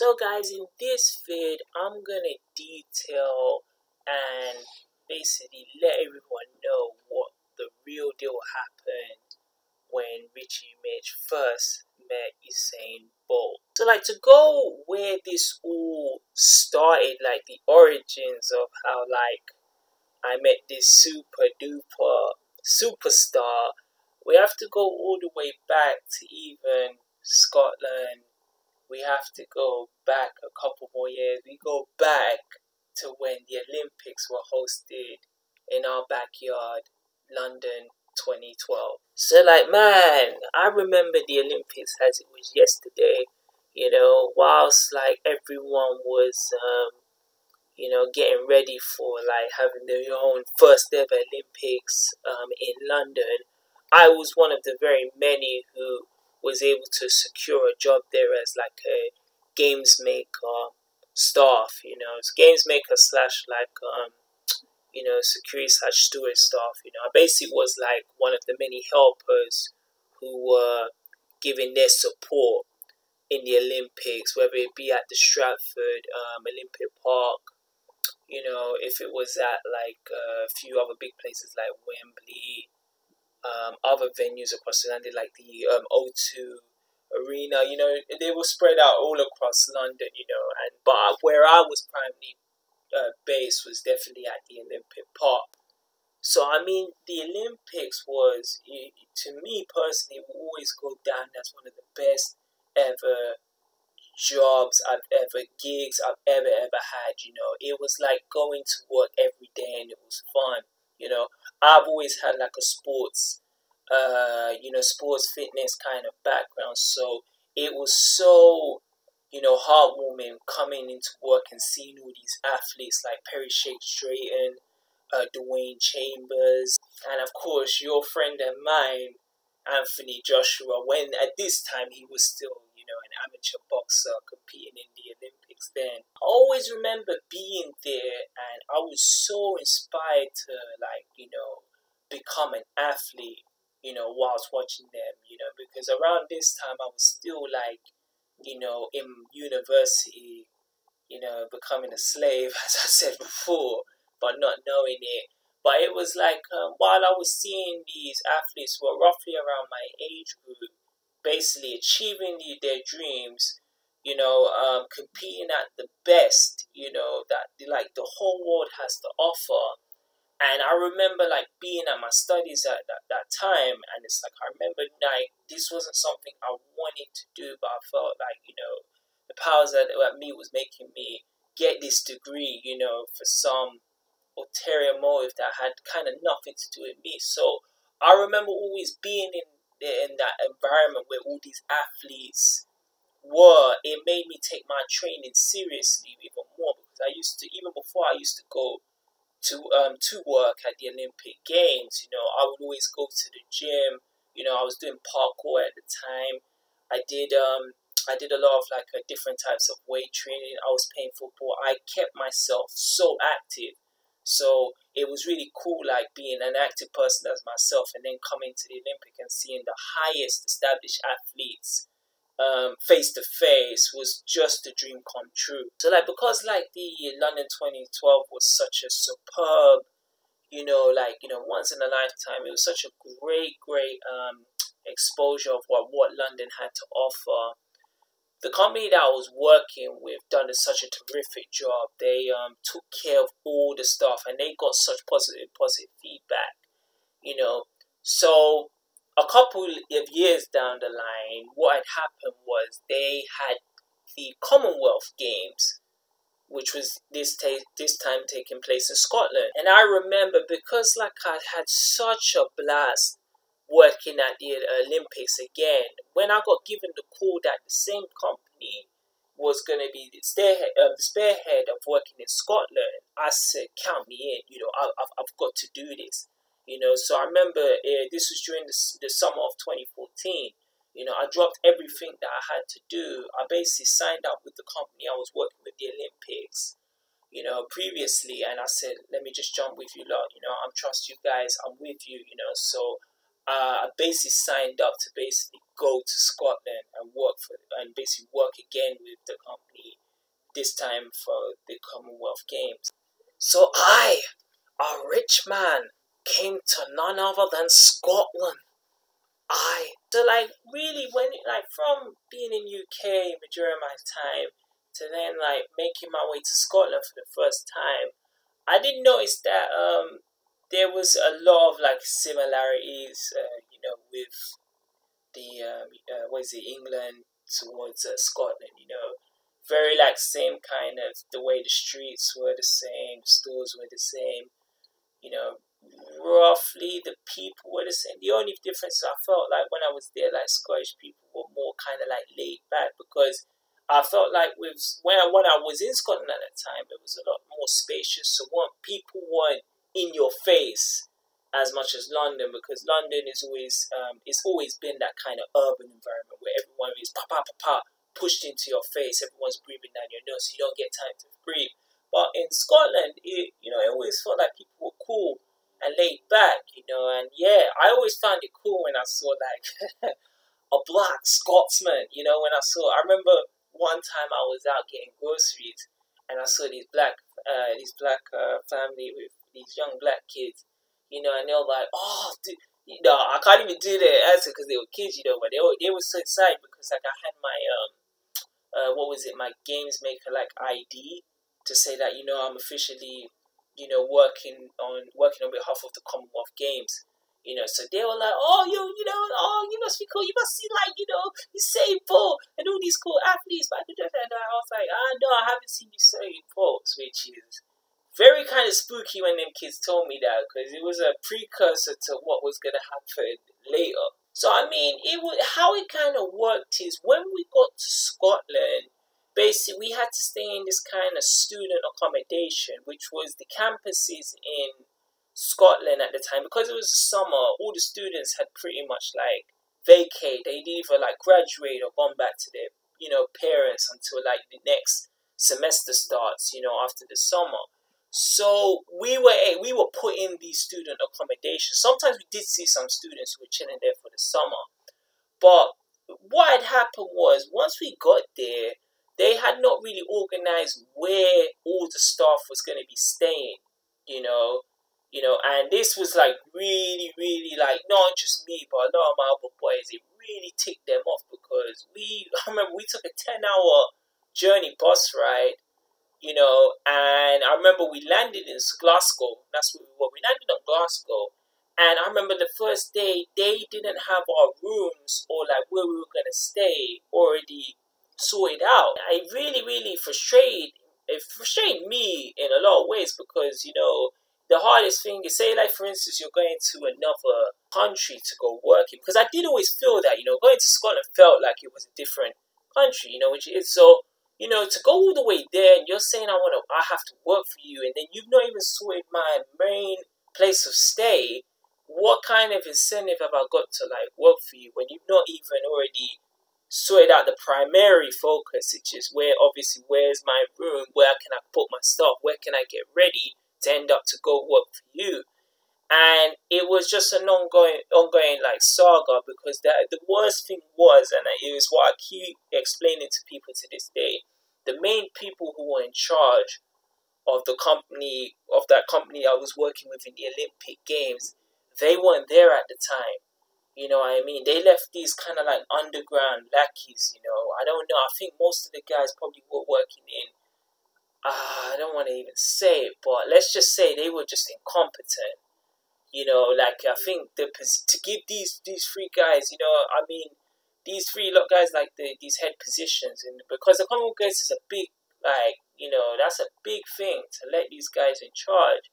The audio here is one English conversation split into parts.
So guys, in this vid, I'm gonna detail and basically let everyone know what the real deal happened when RichManZ first met Usain Bolt. So like to go where this all started, like the origins of how like I met this super duper superstar, we have to go all the way back to even Scotland. We have to go back a couple more years. We go back to when the Olympics were hosted in our backyard, London 2012. So like, man, I remember the Olympics as it was yesterday, whilst like everyone was, getting ready for like having their own first ever Olympics in London. I was one of the very many who was able to secure a job there as like a games maker staff, it's games maker slash like security slash steward staff. I basically was like one of the many helpers who were giving their support in the Olympics, whether it be at the Stratford Olympic Park, if it was at like a few other big places like Wembley, other venues across the London like the O2 Arena, they were spread out all across London, but where I was primarily based was definitely at the Olympic Park. So I mean, the Olympics was, to me personally, will always go down as one of the best ever jobs gigs I've ever had. It was like going to work every day and it was fun. I've always had like a sports fitness kind of background, so it was so heartwarming coming into work and seeing all these athletes like Perry Shakes Drayton, Dwayne Chambers, and of course your friend and mine, Anthony Joshua, when at this time he was still, an amateur boxer competing in the Olympics then. I always remember being there and I was so inspired to become an athlete, whilst watching them, because around this time I was still like, in university, becoming a slave, as I said before, but not knowing it. But it was like, while I was seeing these athletes who were roughly around my age group, basically achieving their dreams, competing at the best, that like the whole world has to offer. And I remember like being at my studies at that time, and it's like I remember like this wasn't something I wanted to do, but I felt like the powers that me was making me get this degree, for some ulterior motive that had kind of nothing to do with me. So I remember always being in that environment where all these athletes were. It made me take my training seriously even more, because even before I used to go to work at the Olympic Games, I would always go to the gym. I was doing parkour at the time. I did a lot of like different types of weight training. I was playing football. I kept myself so active. So it was really cool, like being an active person as myself, and then coming to the Olympic and seeing the highest established athletes face to face was just a dream come true. So like, because like the London 2012 was such a superb, once in a lifetime, it was such a great exposure of what London had to offer. The company that I was working with done such a terrific job. They took care of all the stuff and they got such positive feedback, So a couple of years down the line, what had happened was they had the Commonwealth Games, which was this time taking place in Scotland. And I remember, because like I had such a blast working at the Olympics again, when I got given the call that the same company was going to be the spearhead of working in Scotland, I said, count me in, I've got to do this. So I remember this was during the summer of 2014. I dropped everything that I had to do. I basically signed up with the company I was working with, the Olympics, previously, and I said, let me just jump with you lot. I trust you guys. I'm with you. So I basically signed up to basically go to Scotland and work again with the company this time for the Commonwealth Games. So I, a rich man, came to none other than Scotland. So like really when like from being in UK during my time to then like making my way to Scotland for the first time, I did notice that there was a lot of like similarities, with the what is it, England towards Scotland. Very like same kind of the way the streets were the same, stores were the same. You know, roughly the people were the same. The only difference I felt like when I was there, like Scottish people were more kind of like laid back, because I felt like when I was in Scotland at that time, it was a lot more spacious. So people weren't in your face as much as London, because London is always it's always been that kind of urban environment where everyone is pushed into your face. Everyone's breathing down your nose, so you don't get time to breathe. But in Scotland, it always felt like people were cool and laid back, and yeah, I always found it cool when I saw like a black Scotsman, I remember one time I was out getting groceries and I saw these black family with these young black kids, and they were like, oh, dude, I can't even do the answer because they were kids, but they were so excited because like I had my what was it, my games maker like ID to say that I'm officially working on behalf of the Commonwealth Games. So they were like, oh, you must be cool. You must see, like, Usain Bolt and all these cool athletes. But I was like, no, I haven't seen Usain Bolt, which is very kind of spooky when them kids told me that, because it was a precursor to what was going to happen later. So, I mean, how it kind of worked is when we got to Scotland, basically we had to stay in this kind of student accommodation, which was the campuses in Scotland at the time. Because it was the summer, all the students had pretty much like vacated. They'd either like graduate or gone back to their parents until like the next semester starts, after the summer. So we were put in these student accommodations. Sometimes we did see some students who were chilling there for the summer, but what had happened was once we got there, they had not really organized where all the staff was going to be staying, and this was like really, really like not just me, but a lot of my other boys. It really ticked them off because I remember we took a 10-hour journey bus ride, and I remember we landed in Glasgow. That's where we were. We landed in Glasgow, and I remember the first day they didn't have our rooms or like where we were going to stay already sorted out. It really, really frustrated me in a lot of ways because, the hardest thing is, say like for instance, you're going to another country to go working, because I did always feel that, going to Scotland felt like it was a different country, which it is. So, to go all the way there and you're saying I have to work for you, and then you've not even sorted my main place of stay, what kind of incentive have I got to like work for you when you've not even already sorted out the primary focus, which is where's my room, where can I put my stuff, where can I get ready to end up to go work for you. And it was just an ongoing like saga, because the worst thing was, and it was what I keep explaining to people to this day, the main people who were in charge of that company I was working with in the Olympic Games, they weren't there at the time. You know what I mean? They left these kind of like underground lackeys, I don't know. I think most of the guys probably were working in, I don't want to even say it, but let's just say they were just incompetent. Like I think to give these three guys, these three guys like these head positions, and because the Commonwealth Games is a big, like, that's a big thing to let these guys in charge.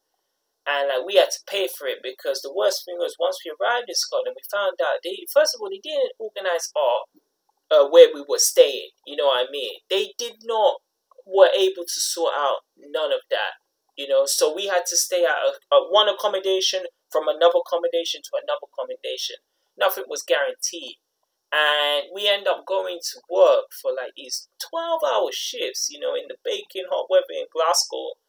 And like we had to pay for it, because the worst thing was once we arrived in Scotland, we found out they didn't organise our where we were staying. You know what I mean? They did not were able to sort out none of that. So we had to stay at one accommodation from another accommodation to another accommodation. Nothing was guaranteed, and we end up going to work for like these 12-hour shifts. In the baking hot weather in Glasgow.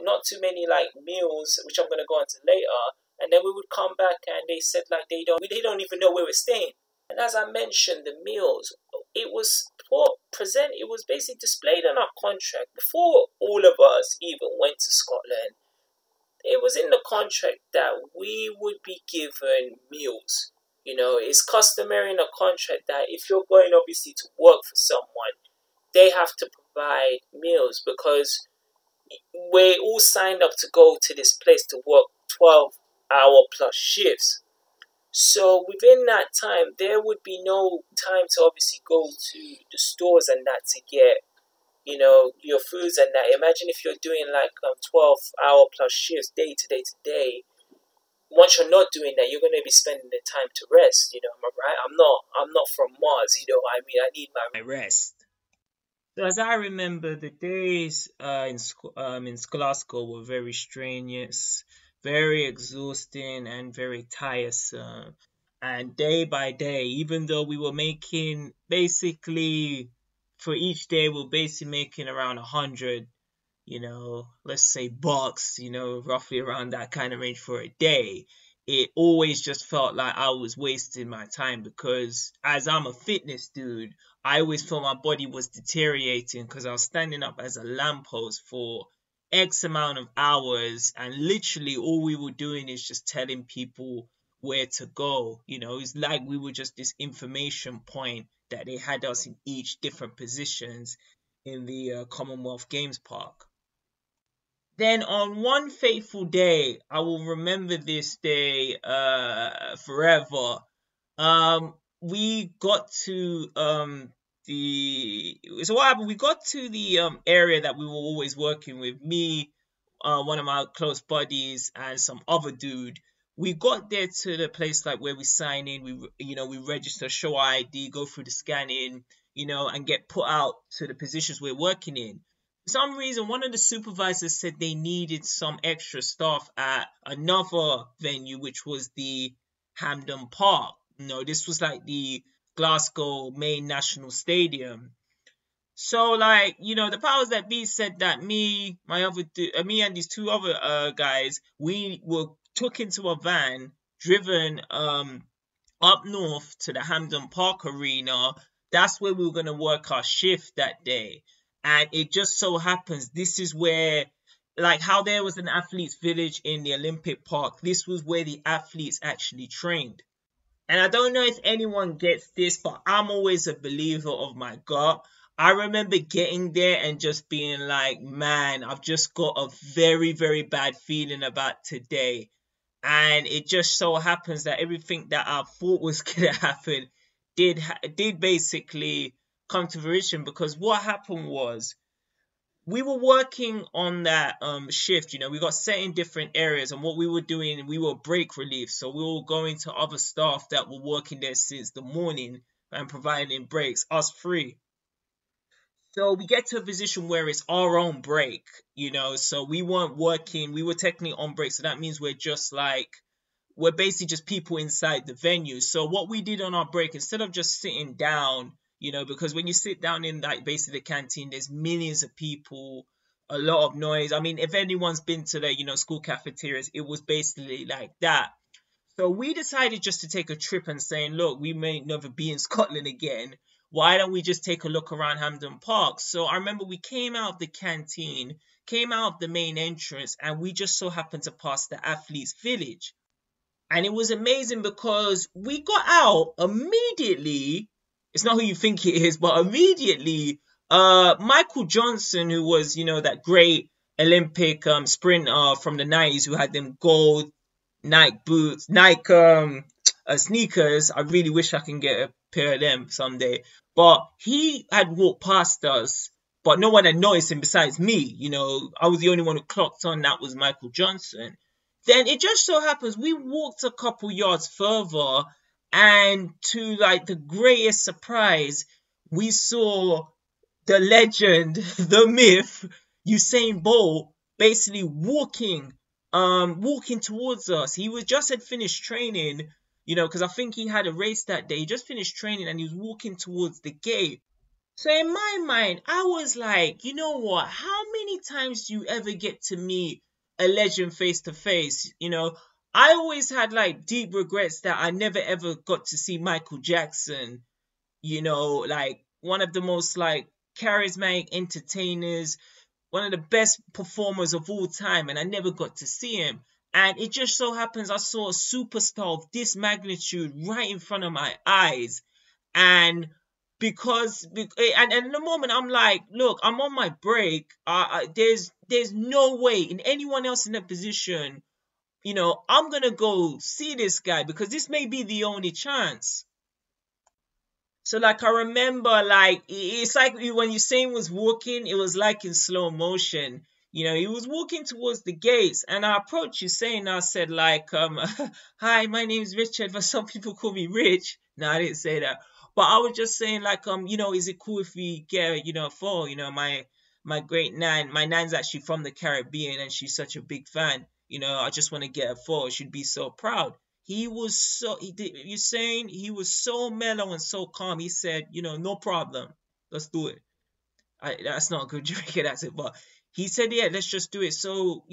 Not too many like meals, which I'm gonna go into later. And then we would come back and they said like they don't even know where we're staying. And as I mentioned, the meals, it was it was basically displayed on our contract before all of us even went to Scotland. It was in the contract that we would be given meals. It's customary in a contract that if you're going obviously to work for someone, they have to provide meals because we're all signed up to go to this place to work 12-hour plus shifts. So within that time, there would be no time to obviously go to the stores and that to get, your foods and that. Imagine if you're doing like 12-hour plus shifts day to day to day. Once you're not doing that, you're going to be spending the time to rest. Am I right? I'm not from Mars. I mean, I need my rest. So as I remember, the days in Glasgow were very strenuous, very exhausting, and very tiresome. And day by day, even though we were making basically for each day, we we're basically making around 100, let's say bucks, roughly around that kind of range for a day. It always just felt like I was wasting my time because as I'm a fitness dude, I always felt my body was deteriorating because I was standing up as a lamppost for X amount of hours and literally all we were doing is just telling people where to go. It's like we were just this information point that they had us in each different positions in the Commonwealth Games Park. Then on one fateful day, I will remember this day forever. We got to so what happened? We got to the area that we were always working with. Me, one of my close buddies, and some other dude. We got there to the place like where we sign in. We register, show our ID, go through the scanning, and get put out to the positions we're working in. For some reason, one of the supervisors said they needed some extra staff at another venue, which was the Hampden Park. This was like the Glasgow main national stadium. So, the powers that be said that me and these two other guys, we were took into a van, driven up north to the Hampden Park Arena. That's where we were going to work our shift that day. And it just so happens this is where, like how there was an athletes village in the Olympic Park, this was where the athletes actually trained. And I don't know if anyone gets this, but I'm always a believer of my gut. I remember getting there and just being like, man, I've just got a very, very bad feeling about today. And it just so happens that everything that I thought was going to happen did basically come to fruition, because what happened was we were working on that shift. We got set in different areas, and what we were doing, we were break relief. So we were going to other staff that were working there since the morning and providing breaks, us free. So we get to a position where it's our own break, so we weren't working, we were technically on break. So that means we're basically just people inside the venue. So what we did on our break, instead of just sitting down, because when you sit down in basically the canteen, there's millions of people, a lot of noise. I mean, if anyone's been to the, school cafeterias, it was basically like that. So we decided just to take a trip and saying, look, we may never be in Scotland again. Why don't we just take a look around Hampden Park? So I remember we came out of the canteen, came out of the main entrance, and we just so happened to pass the athletes village. And it was amazing because we got out immediately. It's not who you think it is, but immediately, Michael Johnson, who was, that great Olympic sprinter from the 90s who had them gold Nike boots, Nike sneakers. I really wish I can get a pair of them someday. But he had walked past us, but no one had noticed him besides me. I was the only one who clocked on that was Michael Johnson. Then it just so happens we walked a couple yards further, and to the greatest surprise, we saw the legend, the myth, Usain Bolt, basically walking towards us. He had finished training, because I think he had a race that day. He just finished training and he was walking towards the gate. So in my mind, I was like, you know what? How many times do you ever get to meet a legend face to face? I always had deep regrets that I never ever got to see Michael Jackson, one of the most like charismatic entertainers, one of the best performers of all time, and I never got to see him. And it just so happens I saw a superstar of this magnitude right in front of my eyes. And and in the moment I'm like, look, I'm on my break. There's no way in anyone else in that position, I'm gonna go see this guy because this may be the only chance. So like I remember, like it's like when Usain was walking, it was like in slow motion. He was walking towards the gates, and I approached Usain. I said like, "Hi, my name's Richard, but some people call me Rich." No, I didn't say that, but I was just saying like, is it cool if we get a photo? My great nan, my nan's actually from the Caribbean, and she's such a big fan. I just want to get a photo. She'd be so proud. You're saying he was so mellow and so calm. He said, no problem. Let's do it. That's not a good Jamaican accent, but he said, yeah, let's just do it. So,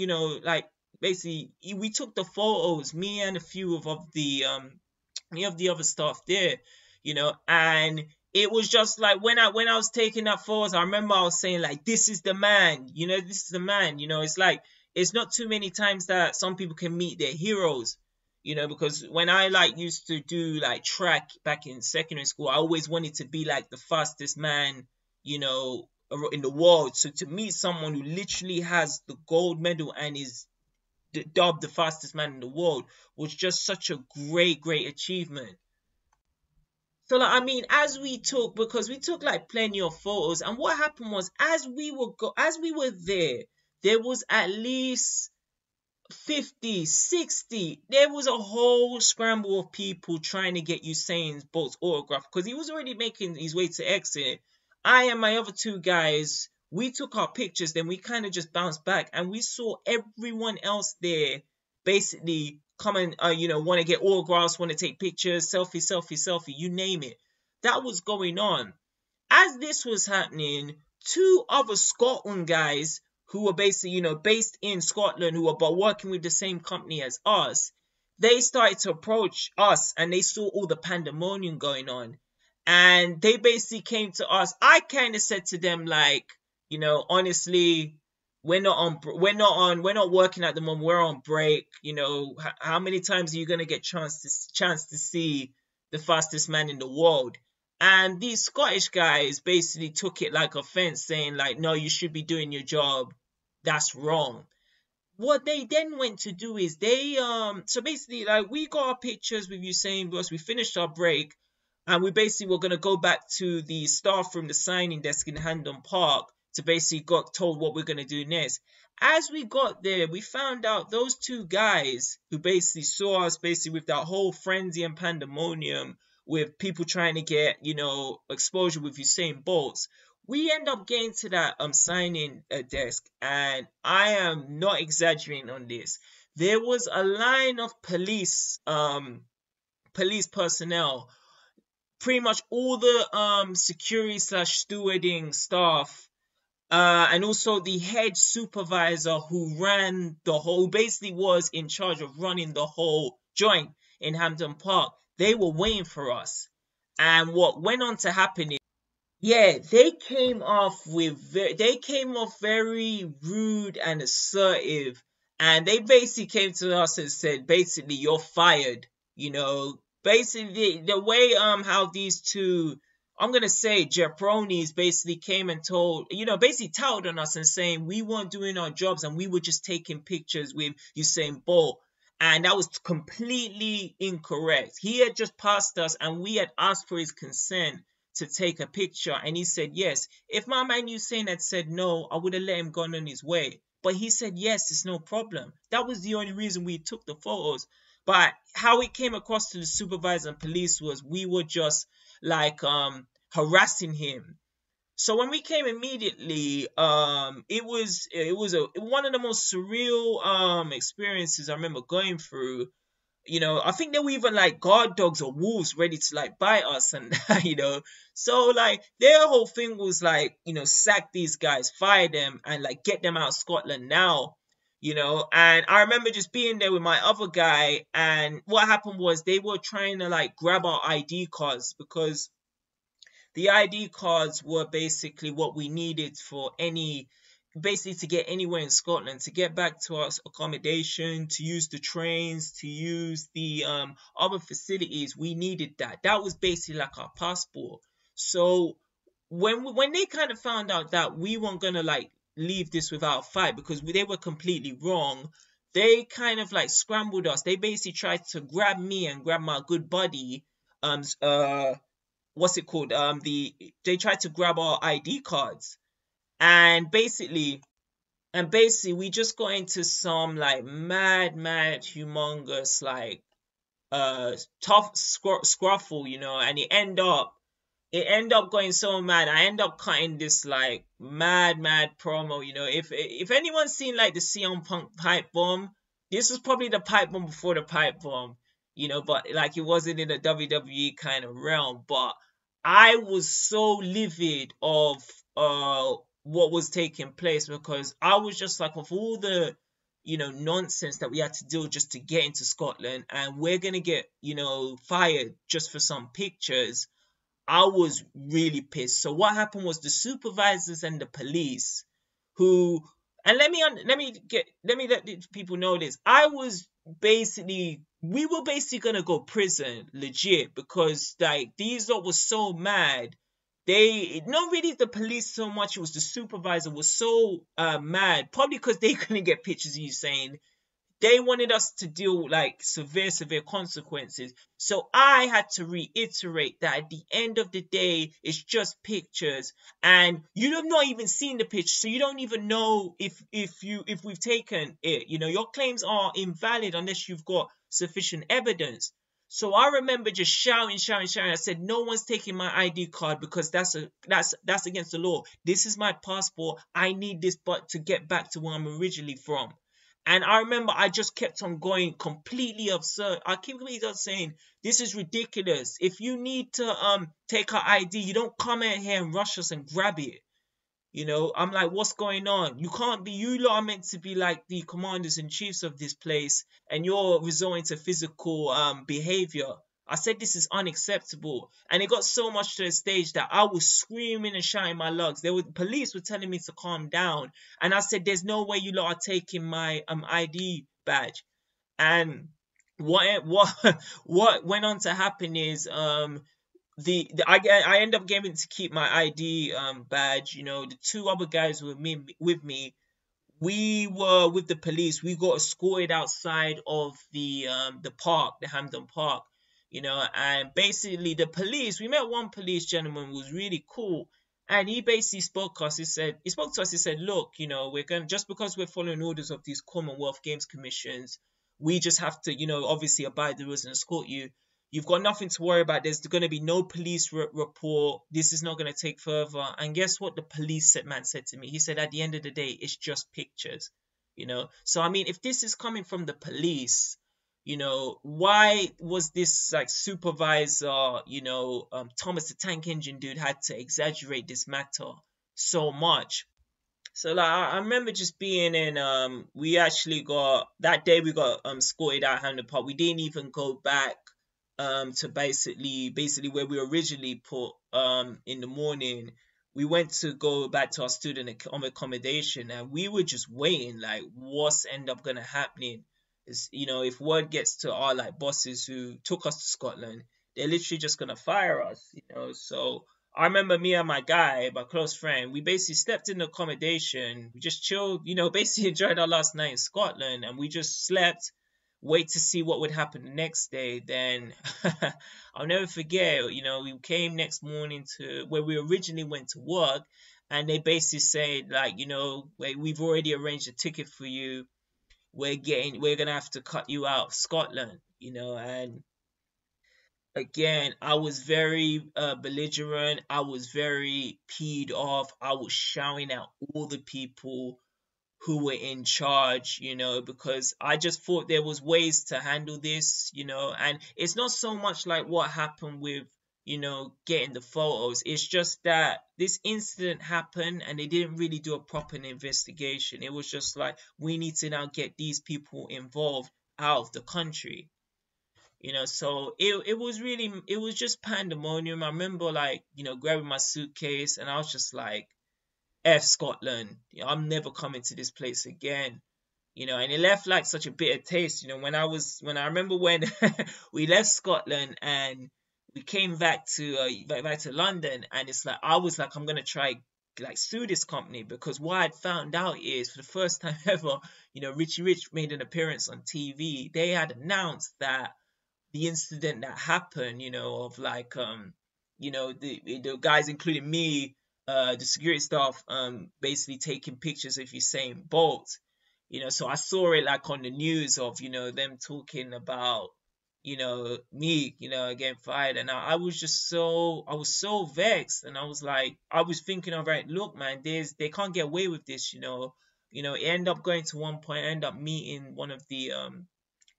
like basically we took the photos, me and a few of the any of the other staff there, and it was just like when I was taking that photos, I remember I was saying like, this is the man, this is the man, it's like it's not too many times that some people can meet their heroes, because when I like used to do like track back in secondary school, I always wanted to be like the fastest man, in the world. So to meet someone who literally has the gold medal and is dubbed the fastest man in the world was just such a great, great achievement. So like as because we took like plenty of photos, and what happened was as we were there was at least 50, 60. There was a whole scramble of people trying to get Usain Bolt's autograph because he was already making his way to exit. I and my other two guys, we took our pictures, then we kind of just bounced back and we saw everyone else there basically come and, want to get autographs, want to take pictures, selfie, selfie, selfie, you name it. That was going on. As this was happening, two other Scotland guys who were basically, based in Scotland, who were but working with the same company as us, they started to approach us and they saw all the pandemonium going on. And they basically came to us. I kind of said to them, like, honestly, we're not working at the moment. We're on break. How many times are you gonna get chance to see the fastest man in the world? And these Scottish guys basically took it like offense, saying like, no, you should be doing your job. That's wrong. What they then went to do is so basically like we got our pictures with Usain because we finished our break and we basically were gonna go back to the staff room, the signing desk in Hampden Park to basically got told what we're gonna do next. As we got there, we found out those two guys who basically saw us basically with that whole frenzy and pandemonium with people trying to get, exposure with Usain Bolts. We end up getting to that signing desk, and I am not exaggerating on this. There was a line of police personnel, pretty much all the security slash stewarding staff, and also the head supervisor who ran the whole, basically was in charge of running the whole joint in Hampden Park. They were waiting for us. And what went on to happen is, yeah, they came off very rude and assertive, and they basically came to us and said, basically, you're fired. Basically the way how these two, I'm gonna say jabronis, basically came and told, basically touted on us and saying we weren't doing our jobs and we were just taking pictures with Usain Bolt. And that was completely incorrect. He had just passed us and we had asked for his consent to take a picture, and he said yes. If my man Usain had said no, I would have let him go on his way. But he said yes, it's no problem. That was the only reason we took the photos. But how it came across to the supervisor and police was we were just like harassing him. So when we came immediately, it was one of the most surreal experiences I remember going through. I think there were even like guard dogs or wolves ready to like bite us, and so like their whole thing was like, sack these guys, fire them, and like get them out of Scotland now. And I remember just being there with my other guy, and what happened was they were trying to like grab our ID cards because the ID cards were basically what we needed for basically to get anywhere in Scotland, to get back to our accommodation, to use the trains, to use the other facilities. We needed that. That was basically like our passport. So when they kind of found out that we weren't gonna like leave this without a fight because they were completely wrong, they kind of like scrambled us. They basically tried to grab me and grab my good buddy. What's it called? They tried to grab our ID cards, and basically we just got into some like mad, humongous like tough scruffle, and it end up going so mad. I end up cutting this like mad promo. If anyone's seen like the CM Punk pipe bomb, this was probably the pipe bomb before the pipe bomb. But like it wasn't in the WWE kind of realm. But I was so livid of what was taking place, because I was just like, of all the nonsense that we had to do just to get into Scotland, and we're gonna get fired just for some pictures. I was really pissed. So what happened was the supervisors and the police, who, and let the people know this. We were basically gonna go prison, legit, because like these lot was so mad. They not really the police so much. It was the supervisor was so mad, probably because they couldn't get pictures of you saying. They wanted us to deal like severe consequences. So I had to reiterate that at the end of the day, it's just pictures, and you have not even seen the picture, so you don't even know if we've taken it. Your claims are invalid unless you've got sufficient evidence. So I remember just shouting. I said, "No one's taking my ID card because that's against the law. This is my passport. I need this, but to get back to where I'm originally from." And I remember I just kept on going completely absurd. I keep on saying, this is ridiculous. If you need to take our ID, you don't come in here and rush us and grab it. I'm like, what's going on? You lot are meant to be like the commanders and chiefs of this place, and you're resorting to physical behavior. I said this is unacceptable, and it got so much to the stage that I was screaming and shouting my lungs. Police were telling me to calm down, and I said, "There's no way you lot are taking my ID badge." And what went on to happen is I end up getting to keep my ID badge. The two other guys with me, we were with the police. We got escorted outside of the park, the Hampden Park, and basically the police. We met one police gentleman who was really cool, and he basically spoke to us. He said, "Look, we're going just because we're following orders of these Commonwealth Games commissions, we just have to, obviously abide the rules and escort you. You've got nothing to worry about. There's going to be no police report. This is not going to take further." And guess what the police man said to me? He said, "At the end of the day, it's just pictures." So I mean, if this is coming from the police, why was this like supervisor, Thomas the Tank Engine dude had to exaggerate this matter so much? So like I remember just being in we actually got that day we got escorted out Hampden Park. We didn't even go back to basically where we originally put in the morning. We went to go back to our student accommodation, and we were just waiting like what's end up gonna happening. Is if word gets to our like bosses who took us to Scotland, they're literally just gonna fire us. So I remember me and my guy, my close friend, we basically slept in the accommodation. We just chilled, basically enjoyed our last night in Scotland, and we just slept, wait to see what would happen the next day. Then I'll never forget, we came next morning to where we originally went to work, and they basically said like, we've already arranged a ticket for you. We're gonna have to cut you out of Scotland, and again, I was very belligerent. I was very peed off. I was shouting at all the people who were in charge, because I just thought there was ways to handle this, and it's not so much like what happened with, getting the photos. It's just that this incident happened and they didn't really do a proper investigation. It was just like, we need to now get these people involved out of the country. So it was really, it was just pandemonium. I remember, like, grabbing my suitcase, and I was just like, F Scotland, I'm never coming to this place again. And it left like such a bitter taste. When I remember when we left Scotland and we came back to London, and it's like I was like, I'm gonna try like sue this company, because what I'd found out is, for the first time ever, Richie Rich made an appearance on TV. They had announced that the incident that happened, of like the guys, including me, the security staff, basically taking pictures of Usain Bolt. So I saw it like on the news of, them talking about, me, getting fired. And I was so vexed. And I was like, I was thinking, all right, look, man, they can't get away with this. It ended up going to one point, I ended up meeting one of the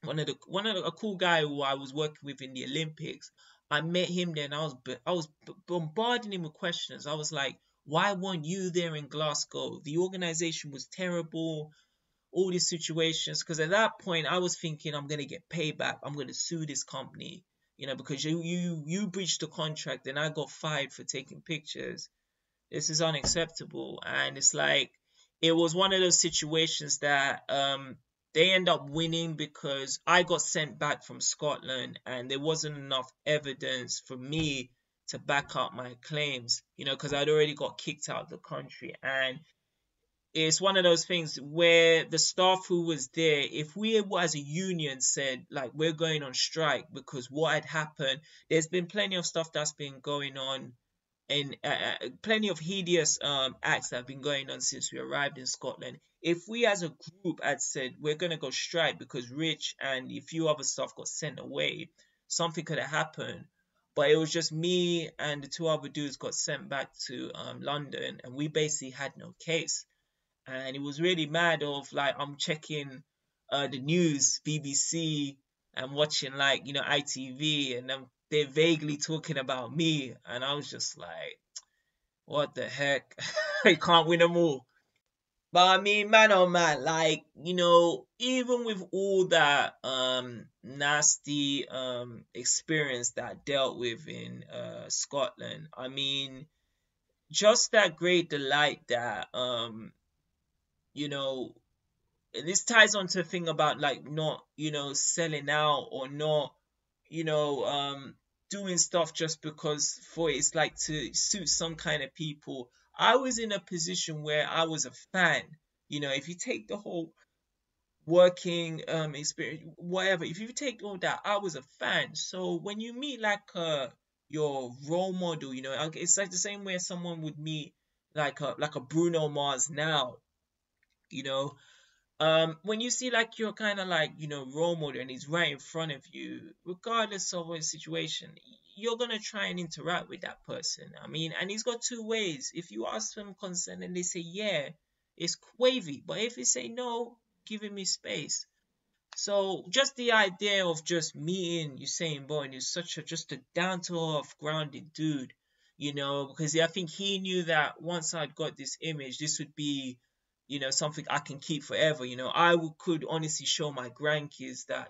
a cool guy who I was working with in the Olympics. I met him then. I was bombarding him with questions. I was like, why weren't you there in Glasgow? The organization was terrible. All these situations, because at that point I was thinking, I'm gonna get payback. I'm gonna sue this company, because you breached the contract and I got fired for taking pictures. This is unacceptable. And it's like, it was one of those situations that they end up winning, because I got sent back from Scotland and there wasn't enough evidence for me to back up my claims, because I'd already got kicked out of the country. And it's one of those things where the staff who was there, if we as a union said, like, we're going on strike because what had happened, there's been plenty of stuff that's been going on, and plenty of hideous acts that have been going on since we arrived in Scotland. If we as a group had said, we're going to go strike because Rich and a few other stuff got sent away, something could have happened. But it was just me and the two other dudes got sent back to London, and we basically had no case. And it was really mad of, like, I'm checking the news, BBC, and watching, like, ITV, and they're vaguely talking about me, and I was just like, what the heck? I can't win them all. But I mean, man, oh man, like, even with all that nasty experience that I dealt with in Scotland, I mean, just that great delight that you know this ties on to a thing about, like, not, selling out, or not, you know, doing stuff just because for it's like to suit some kind of people. I was in a position where I was a fan. If you take the whole working experience, whatever, if you take all that, I was a fan. So when you meet like your role model, it's like the same way someone would meet like a Bruno Mars now, you know when you see like your kind of like role model and he's right in front of you, regardless of what situation, you're gonna try and interact with that person. I mean, and he's got two ways. If you ask them consent and they say yeah, it's wavy, but if they say no, giving me space. So just the idea of just meeting Usain Bolt, and he's such a just a down to earth, grounded dude, because I think he knew that once I'd got this image, this would be, something I can keep forever. Could honestly show my grandkids that,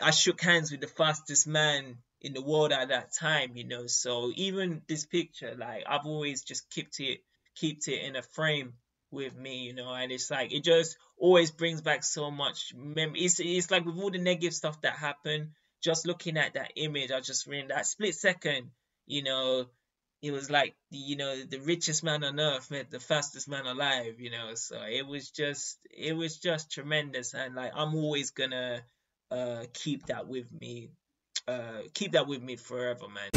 I shook hands with the fastest man in the world at that time, So even this picture, like, I've always just kept it in a frame with me, and it's like it just always brings back so much memory. It's like with all the negative stuff that happened, just looking at that image, I just in that split second, it was like the richest man on earth met the fastest man alive, so it was just tremendous. And like I'm always gonna keep that with me forever, man.